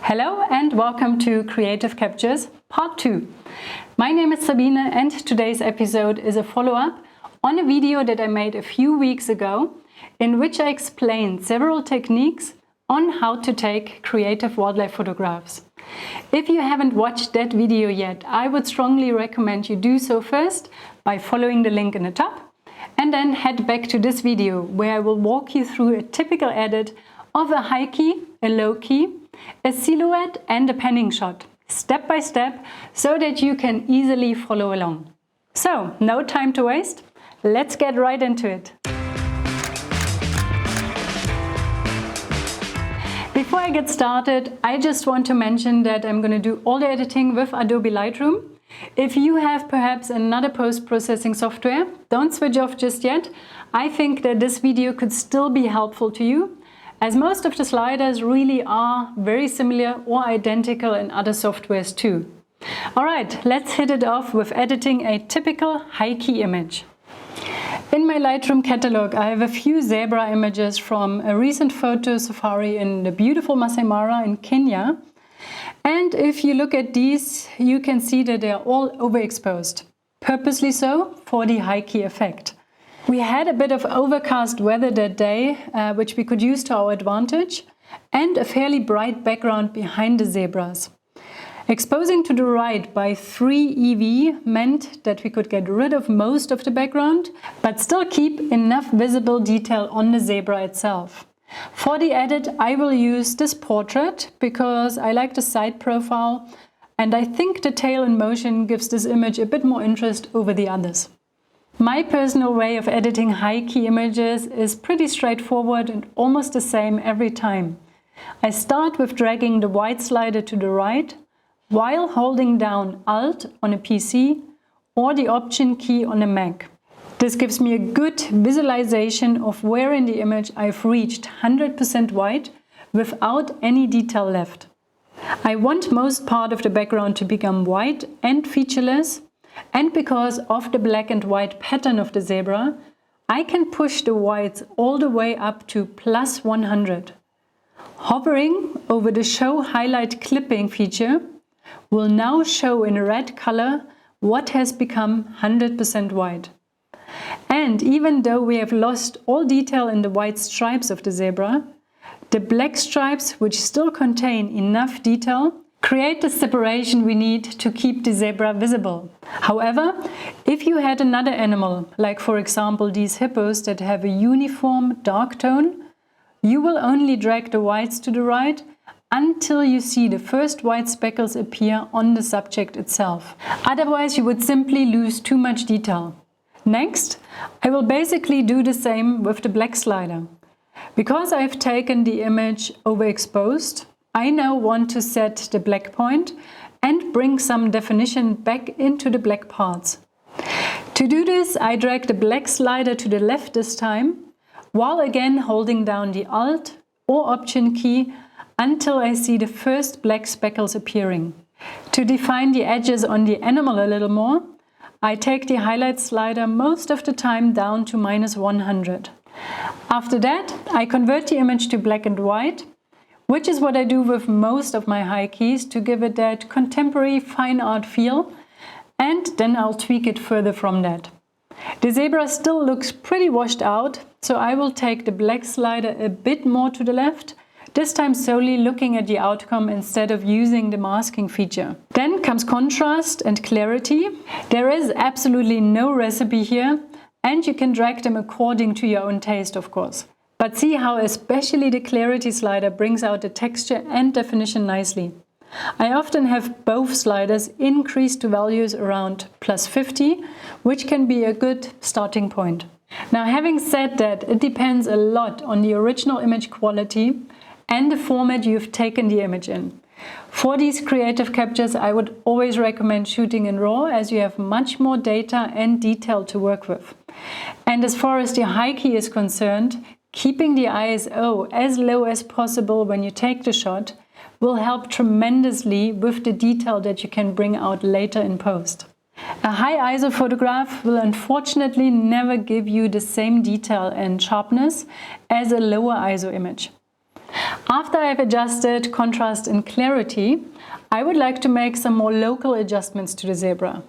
Hello and welcome to Creative Captures Part 2. My name is Sabine and today's episode is a follow-up on a video that I made a few weeks ago in which I explained several techniques on how to take creative wildlife photographs. If you haven't watched that video yet, I would strongly recommend you do so first by following the link in the top and then head back to this video where I will walk you through a typical edit of a high key, a low key, a silhouette and a panning shot, step by step, so that you can easily follow along. So, no time to waste, let's get right into it. Before I get started, I just want to mention that I'm going to do all the editing with Adobe Lightroom. If you have perhaps another post-processing software, don't switch off just yet. I think that this video could still be helpful to you, as most of the sliders really are very similar or identical in other softwares too. Alright, let's hit it off with editing a typical high key image. In my Lightroom catalog I have a few zebra images from a recent photo safari in the beautiful Masai Mara in Kenya. And if you look at these, you can see that they are all overexposed. Purposely so, for the high key effect. We had a bit of overcast weather that day, which we could use to our advantage, and a fairly bright background behind the zebras. Exposing to the right by 3 EV meant that we could get rid of most of the background, but still keep enough visible detail on the zebra itself. For the edit, I will use this portrait because I like the side profile, and I think the tail in motion gives this image a bit more interest over the others. My personal way of editing high key images is pretty straightforward and almost the same every time. I start with dragging the white slider to the right while holding down Alt on a PC or the Option key on a Mac. This gives me a good visualization of where in the image I've reached 100% white without any detail left. I want most part of the background to become white and featureless. And because of the black and white pattern of the zebra, I can push the whites all the way up to plus 100. Hovering over the Show Highlight Clipping feature will now show in red color what has become 100% white. And even though we have lost all detail in the white stripes of the zebra, the black stripes, which still contain enough detail, create the separation we need to keep the zebra visible. However, if you had another animal, like for example these hippos that have a uniform dark tone, you will only drag the whites to the right until you see the first white speckles appear on the subject itself. Otherwise you would simply lose too much detail. Next, I will basically do the same with the black slider. Because I've taken the image overexposed, I now want to set the black point and bring some definition back into the black parts. To do this, I drag the black slider to the left this time, while again holding down the Alt or Option key until I see the first black speckles appearing. To define the edges on the animal a little more, I take the highlight slider most of the time down to -100. After that, I convert the image to black and white, which is what I do with most of my high keys to give it that contemporary fine art feel, and then I'll tweak it further from that. The zebra still looks pretty washed out, so I will take the black slider a bit more to the left, this time solely looking at the outcome instead of using the masking feature. Then comes contrast and clarity. There is absolutely no recipe here, and you can drag them according to your own taste, of course. But see how especially the clarity slider brings out the texture and definition nicely. I often have both sliders increased to values around +50, which can be a good starting point. Now, having said that, it depends a lot on the original image quality and the format you've taken the image in. For these creative captures, I would always recommend shooting in RAW, as you have much more data and detail to work with. And as far as the high key is concerned, keeping the ISO as low as possible when you take the shot will help tremendously with the detail that you can bring out later in post. A high ISO photograph will unfortunately never give you the same detail and sharpness as a lower ISO image. After I've adjusted contrast and clarity, I would like to make some more local adjustments to the zebra.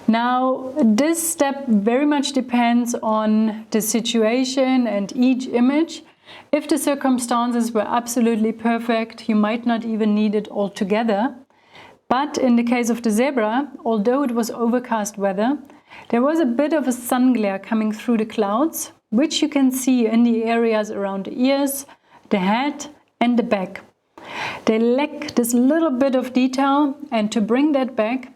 Now, this step very much depends on the situation and each image. If the circumstances were absolutely perfect, you might not even need it altogether. But in the case of the zebra, although it was overcast weather, there was a bit of a sun glare coming through the clouds, which you can see in the areas around the ears, the head and the back. They lack this little bit of detail, and to bring that back,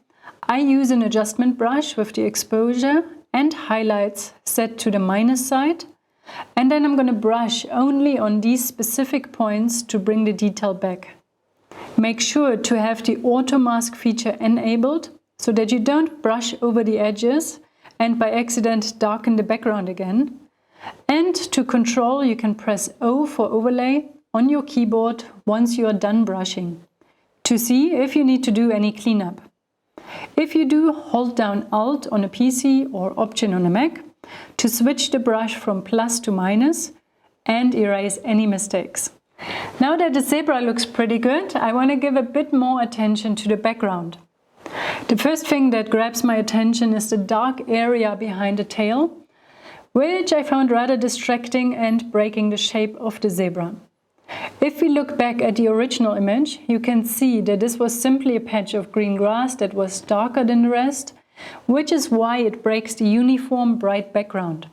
I use an adjustment brush with the exposure and highlights set to the minus side, and then I'm going to brush only on these specific points to bring the detail back. Make sure to have the auto mask feature enabled so that you don't brush over the edges and by accident darken the background again. And to control, you can press O for overlay on your keyboard once you are done brushing to see if you need to do any cleanup. If you do, hold down Alt on a PC or Option on a Mac to switch the brush from plus to minus and erase any mistakes. Now that the zebra looks pretty good, I want to give a bit more attention to the background. The first thing that grabs my attention is the dark area behind the tail, which I found rather distracting and breaking the shape of the zebra. If we look back at the original image, you can see that this was simply a patch of green grass that was darker than the rest, which is why it breaks the uniform bright background.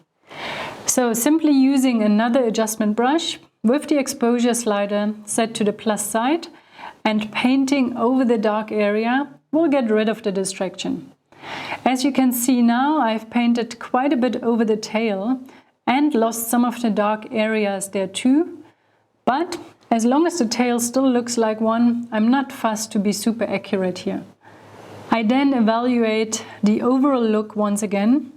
So simply using another adjustment brush with the exposure slider set to the plus side and painting over the dark area will get rid of the distraction. As you can see now, I've painted quite a bit over the tail and lost some of the dark areas there too. But as long as the tail still looks like one, I'm not fussed to be super accurate here. I then evaluate the overall look once again,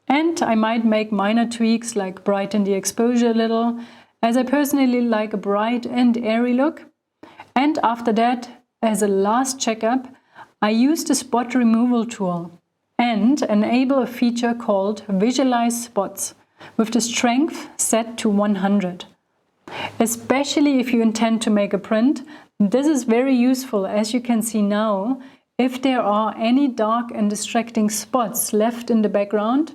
and I might make minor tweaks like brighten the exposure a little, as I personally like a bright and airy look. And after that, as a last checkup, I use the spot removal tool and enable a feature called Visualize Spots with the strength set to 100. Especially if you intend to make a print, this is very useful, as you can see now, if there are any dark and distracting spots left in the background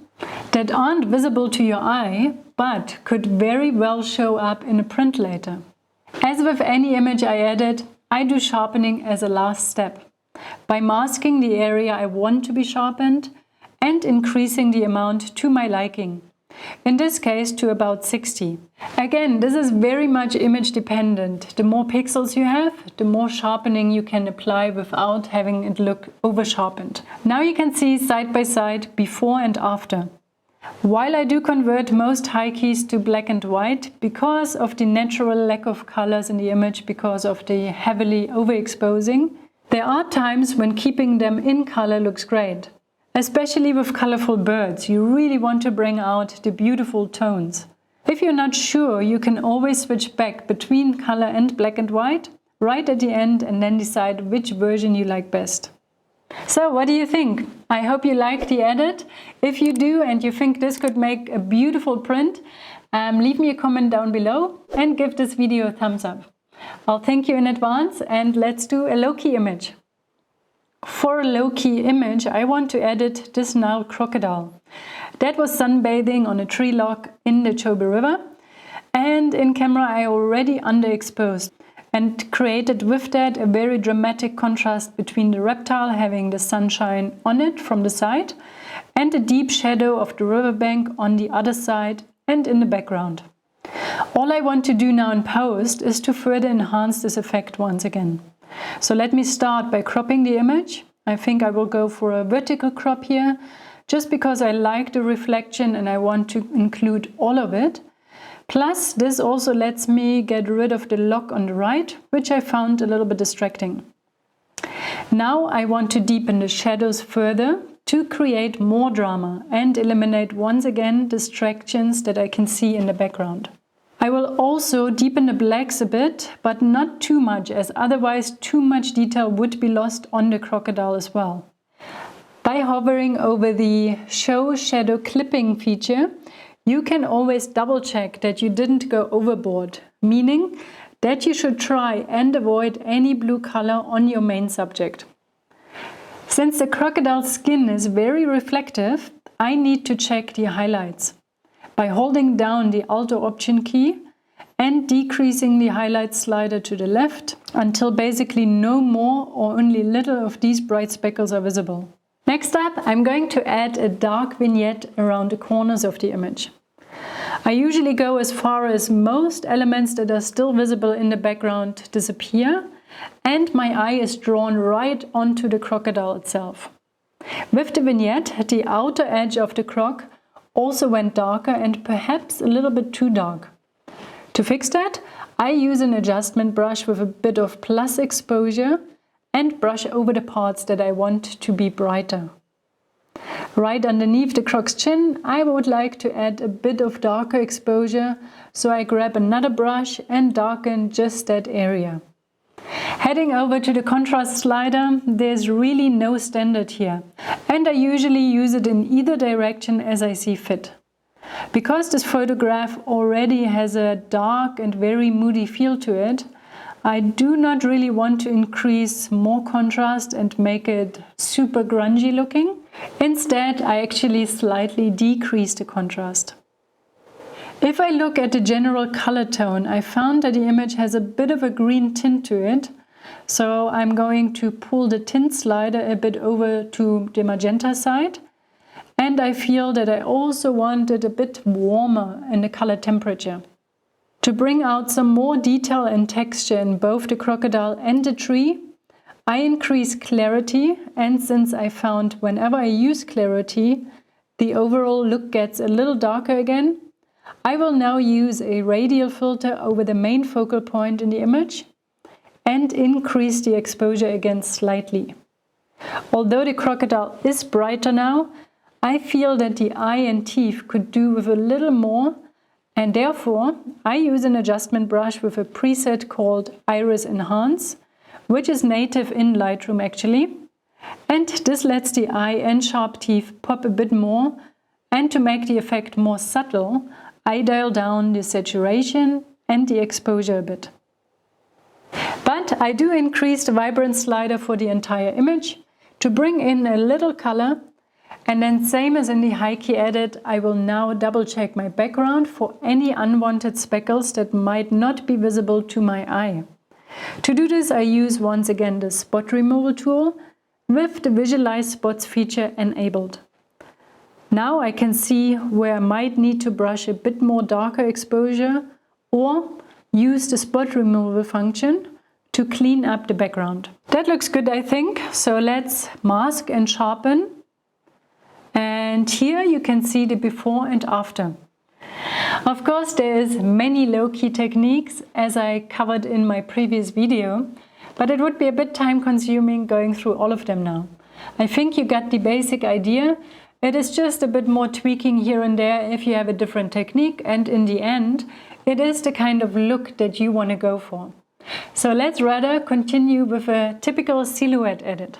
that aren't visible to your eye, but could very well show up in a print later. As with any image I edit, I do sharpening as a last step, by masking the area I want to be sharpened and increasing the amount to my liking. In this case to about 60. Again, this is very much image dependent. The more pixels you have, the more sharpening you can apply without having it look over sharpened. Now you can see side by side before and after. While I do convert most high keys to black and white because of the natural lack of colors in the image because of the heavily overexposing, there are times when keeping them in color looks great. Especially with colorful birds, you really want to bring out the beautiful tones. If you're not sure, you can always switch back between color and black and white right at the end and then decide which version you like best. So what do you think? I hope you like the edit. If you do and you think this could make a beautiful print, leave me a comment down below and give this video a thumbs up. I'll thank you in advance, and let's do a low-key image. For a low-key image, I want to edit this Nile crocodile. That was sunbathing on a tree log in the Chobe River, and in camera I already underexposed and created with that a very dramatic contrast between the reptile having the sunshine on it from the side and the deep shadow of the riverbank on the other side and in the background. All I want to do now in post is to further enhance this effect once again. So let me start by cropping the image. I think I will go for a vertical crop here, just because I like the reflection and I want to include all of it. Plus, this also lets me get rid of the lock on the right, which I found a little bit distracting. Now I want to deepen the shadows further to create more drama and eliminate once again distractions that I can see in the background. I will also deepen the blacks a bit, but not too much, as otherwise too much detail would be lost on the crocodile as well. By hovering over the Show Shadow Clipping feature, you can always double check that you didn't go overboard, meaning that you should try and avoid any blue color on your main subject. Since the crocodile's skin is very reflective, I need to check the highlights by holding down the Alt or Option key and decreasing the highlight slider to the left until basically no more or only little of these bright speckles are visible. Next up, I'm going to add a dark vignette around the corners of the image. I usually go as far as most elements that are still visible in the background disappear, and my eye is drawn right onto the crocodile itself. With the vignette, the outer edge of the croc also went darker and perhaps a little bit too dark. To fix that, I use an adjustment brush with a bit of plus exposure and brush over the parts that I want to be brighter. Right underneath the croc's chin, I would like to add a bit of darker exposure, so I grab another brush and darken just that area. Heading over to the contrast slider, there's really no standard here, and I usually use it in either direction as I see fit. Because this photograph already has a dark and very moody feel to it, I do not really want to increase more contrast and make it super grungy looking. Instead, I actually slightly decrease the contrast. If I look at the general color tone, I found that the image has a bit of a green tint to it, so I'm going to pull the tint slider a bit over to the magenta side. And I feel that I also want it a bit warmer in the color temperature. To bring out some more detail and texture in both the crocodile and the tree, I increase clarity, and since I found whenever I use clarity, the overall look gets a little darker again, I will now use a radial filter over the main focal point in the image and increase the exposure again slightly. Although the crocodile is brighter now, I feel that the eye and teeth could do with a little more, and therefore I use an adjustment brush with a preset called Iris Enhance, which is native in Lightroom actually, and this lets the eye and sharp teeth pop a bit more, and to make the effect more subtle, I dial down the saturation and the exposure a bit. But I do increase the vibrance slider for the entire image to bring in a little color. And then same as in the high key edit, I will now double check my background for any unwanted speckles that might not be visible to my eye. To do this, I use once again the spot removal tool with the visualize spots feature enabled. Now I can see where I might need to brush a bit more darker exposure or use the spot removal function to clean up the background. That looks good, I think. So let's mask and sharpen. And here you can see the before and after. Of course, there is many low-key techniques as I covered in my previous video, but it would be a bit time-consuming going through all of them now. I think you got the basic idea. It is just a bit more tweaking here and there if you have a different technique, and in the end, it is the kind of look that you want to go for. So let's rather continue with a typical silhouette edit.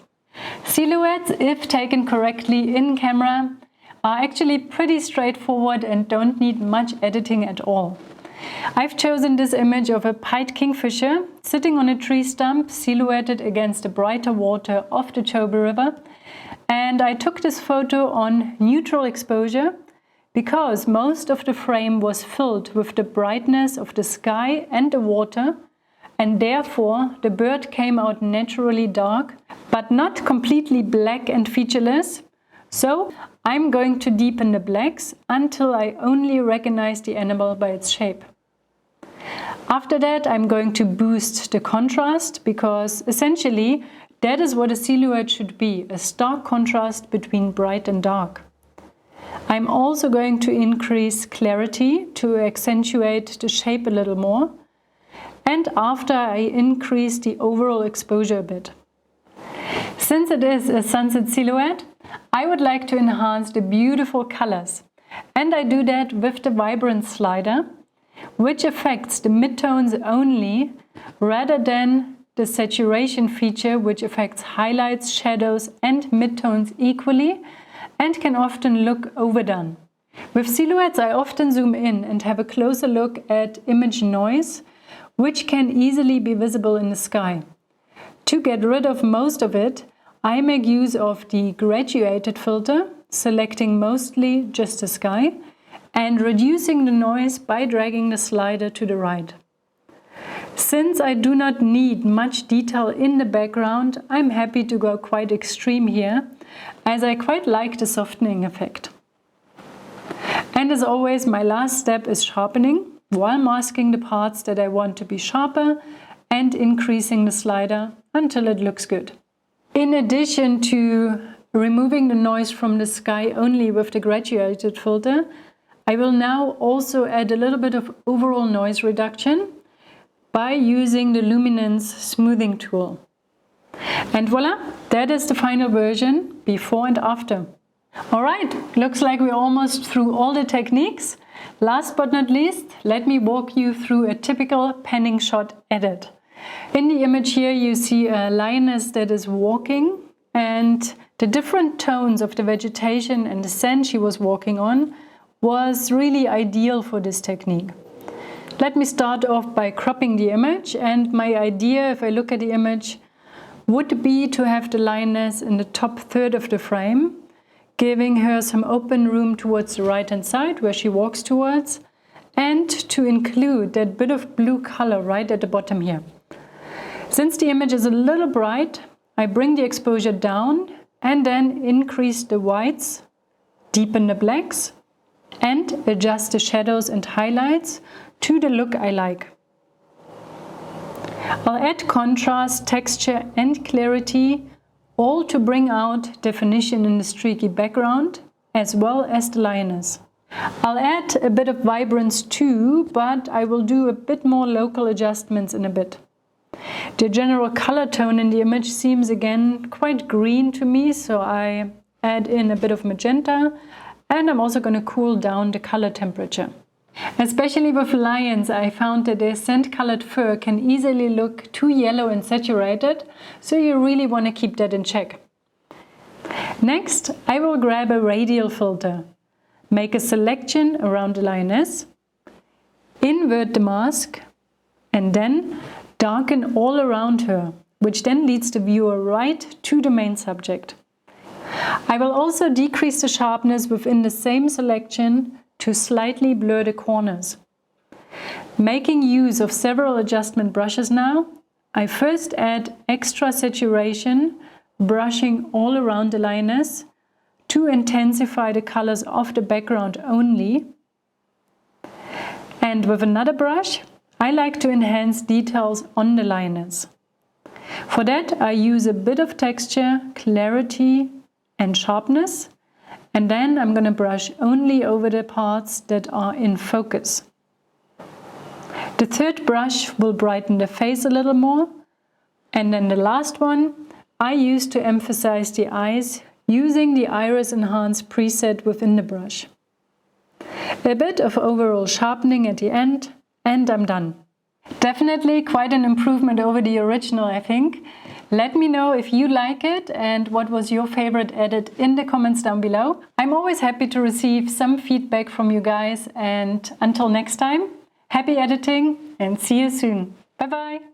Silhouettes, if taken correctly in camera, are actually pretty straightforward and don't need much editing at all. I've chosen this image of a pied kingfisher sitting on a tree stump silhouetted against the brighter water of the Chobe River, and I took this photo on neutral exposure because most of the frame was filled with the brightness of the sky and the water, and therefore the bird came out naturally dark, but not completely black and featureless. So I'm going to deepen the blacks until I only recognize the animal by its shape. After that, I'm going to boost the contrast because essentially that is what a silhouette should be, a stark contrast between bright and dark. I'm also going to increase clarity to accentuate the shape a little more. And after, I increase the overall exposure a bit. Since it is a sunset silhouette, I would like to enhance the beautiful colors. And I do that with the vibrance slider, which affects the midtones only rather than the saturation feature, which affects highlights, shadows and midtones equally and can often look overdone. With silhouettes, I often zoom in and have a closer look at image noise, which can easily be visible in the sky. To get rid of most of it, I make use of the graduated filter, selecting mostly just the sky, and reducing the noise by dragging the slider to the right. Since I do not need much detail in the background, I'm happy to go quite extreme here, as I quite like the softening effect. And as always, my last step is sharpening, while masking the parts that I want to be sharper and increasing the slider until it looks good. In addition to removing the noise from the sky only with the graduated filter, I will now also add a little bit of overall noise reduction by using the luminance smoothing tool. And voila, that is the final version before and after. Alright, looks like we're almost through all the techniques. Last but not least, let me walk you through a typical panning shot edit. In the image here you see a lioness that is walking, and the different tones of the vegetation and the sand she was walking on was really ideal for this technique. Let me start off by cropping the image, and my idea, if I look at the image, would be to have the lioness in the top third of the frame, giving her some open room towards the right hand side where she walks towards, and to include that bit of blue color right at the bottom here. Since the image is a little bright, I bring the exposure down and then increase the whites, deepen the blacks, and adjust the shadows and highlights to the look I like. I'll add contrast, texture and clarity, all to bring out definition in the streaky background as well as the lioness. I'll add a bit of vibrance too, but I will do a bit more local adjustments in a bit. The general color tone in the image seems again quite green to me, so I add in a bit of magenta, and I'm also going to cool down the color temperature. Especially with lions, I found that their sand-colored fur can easily look too yellow and saturated, so you really want to keep that in check. Next, I will grab a radial filter, make a selection around the lioness, invert the mask, and then darken all around her, which then leads the viewer right to the main subject. I will also decrease the sharpness within the same selection to slightly blur the corners. Making use of several adjustment brushes now, I first add extra saturation, brushing all around the lioness to intensify the colors of the background only. And with another brush, I like to enhance details on the lioness. For that, I use a bit of texture, clarity and sharpness, and then I'm going to brush only over the parts that are in focus. The third brush will brighten the face a little more, and then the last one I use to emphasize the eyes using the Iris Enhance preset within the brush. A bit of overall sharpening at the end, and I'm done. Definitely quite an improvement over the original, I think. Let me know if you like it and what was your favorite edit in the comments down below. I'm always happy to receive some feedback from you guys, and until next time, happy editing and see you soon. Bye bye!